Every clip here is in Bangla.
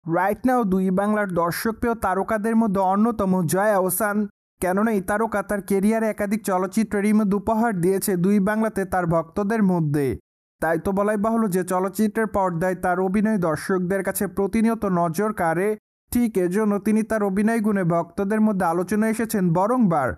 রাইট নাও দুই বাংলার দর্শকপ্রিয় তারকাদের মধ্যে অন্যতম জয়া আহসান। কেননা এই তারকা তার কেরিয়ারে একাধিক চলচ্চিত্রের মধ্যে উপহার দিয়েছে দুই বাংলাতে তার ভক্তদের মধ্যে। তাই তো বলাই বাহুল্য যে চলচ্চিত্রের পর্দায় তার অভিনয় দর্শকদের কাছে প্রতিনিয়ত নজর কাড়ে। ঠিক এজন্য তিনি তার অভিনয় গুণে ভক্তদের মধ্যে আলোচনায় এসেছেন বারংবার।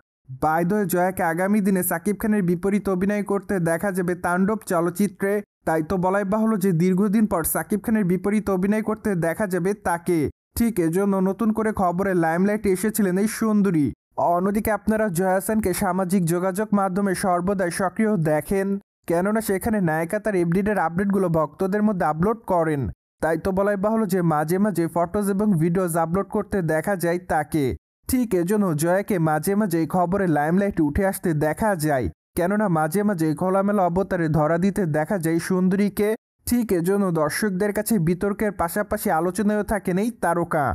বাই দ্য ওয়ে, জয়াকে আগামী দিনে সাকিব খানের বিপরীতে অভিনয় করতে দেখা যাবে তাণ্ডব চলচ্চিত্রে। তাই তো বলাই বাহুল্য যে দীর্ঘদিন পর সাকিব খানের বিপরীতে অভিনয় করতে দেখা যাবে তাকে। ঠিক এজন্য নতুন করে খবরে লাইমলাইটে এসেছিলেন এই সুন্দরী। অন্যদিকে আপনারা জয়া আহসানকে সামাজিক যোগাযোগ মাধ্যমে সর্বদাই সক্রিয় দেখেন, কেননা সেখানে নায়িকা তার এভরিডের আপডেটগুলো ভক্তদের মধ্যে আপলোড করেন। তাই তো বলাই বাহুল্য যে মাঝে মাঝে ফটোজ এবং ভিডিওজ আপলোড করতে দেখা যায় তাকে। ঠিক এজন্য জয়াকে মাঝে মাঝে এই খবরে লাইমলাইটে উঠে আসতে দেখা যায়, কেননা মাঝে মাঝে খোলামেলা অবতারে ধরা দিতে দেখা যায় সুন্দরীকে। ঠিক এজন্য দর্শকদের কাছে বিতর্কের পাশাপাশি আলোচনায়ও থাকেন এই তারকা,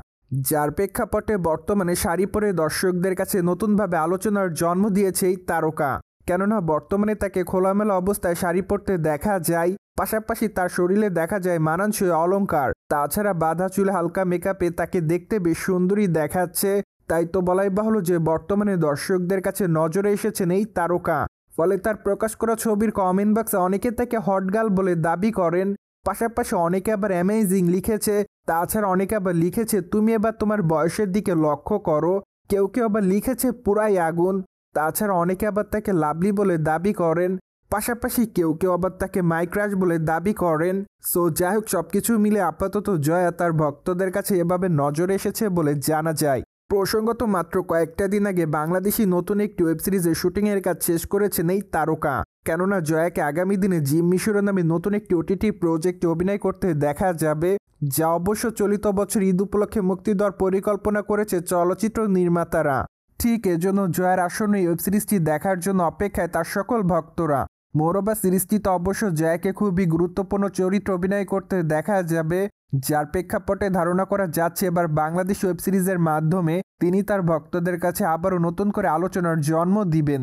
যার প্রেক্ষাপটে বর্তমানে শাড়ি পরে দর্শকদের কাছে নতুনভাবে আলোচনার জন্ম দিয়েছে এই তারকা। কেননা বর্তমানে তাকে খোলামেলা অবস্থায় শাড়ি পরতে দেখা যায়, পাশাপাশি তার শরীরে দেখা যায় মানানসই অলংকার। তাছাড়া বাঁধা চুলে হালকা মেকআপে তাকে দেখতে বেশ সুন্দরী দেখাচ্ছে। তাই তো বলাই বাহুল্য যে বর্তমানে দর্শকদের কাছে নজরে এসেছেন এই তারকা। ফলে তার প্রকাশ করা ছবির কমেন্ট বক্সে অনেকে তাকে হট গার্ল বলে দাবি করেন, পাশাপাশি অনেকে আবার অ্যামেজিং লিখেছে। তাছাড়া অনেকে আবার লিখেছে তুমি এবার তোমার বয়সের দিকে লক্ষ্য করো। কেউ কেউ আবার লিখেছে পুরাই আগুন। তাছাড়া অনেকে আবার তাকে লাভলি বলে দাবি করেন, পাশাপাশি কেউ কেউ আবার তাকে মাইক্রাশ বলে দাবি করেন। সো যাই হোক, সবকিছু মিলে আপাতত জয়া তার ভক্তদের কাছে এভাবে নজরে এসেছে বলে জানা যায়। প্রসঙ্গত মাত্র কয়েকটা দিন আগে বাংলাদেশি নতুন একটি ওয়েব সিরিজের শুটিংয়ের কাজ শেষ করেছেন এই তারকা। কেননা জয়াকে আগামী দিনে জিম মিশর নামে নতুন একটি ওটিটি প্রজেক্টে অভিনয় করতে দেখা যাবে, যা অবশ্য চলিত বছর ঈদ উপলক্ষে মুক্তি দেওয়ার পরিকল্পনা করেছে চলচ্চিত্র নির্মাতারা। ঠিক এজন্য জয়ার আসন্ন এই ওয়েব সিরিজটি দেখার জন্য অপেক্ষায় তার সকল ভক্তরা। মোরবা সিরিজটিতে অবশ্য জয়াকে খুবই গুরুত্বপূর্ণ চরিত্র অভিনয় করতে দেখা যাবে, যার প্রেক্ষাপটে ধারণা করা যাচ্ছে এবার বাংলাদেশ ওয়েব সিরিজের মাধ্যমে তিনি তার ভক্তদের কাছে আবারও নতুন করে আলোচনার জন্ম দিবেন।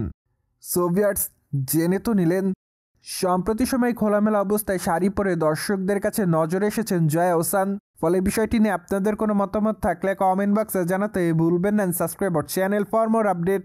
সো ভিউয়ার্স, জেনে তো নিলেন, সম্প্রতি সময় খোলামেলা অবস্থায় শাড়ি পরে দর্শকদের কাছে নজরে এসেছেন জয়া আহসান। ফলে বিষয়টি নিয়ে আপনাদের কোনো মতামত থাকলে কমেন্ট বক্সে জানাতে ভুলবেন না। Subscribe our channel for more update.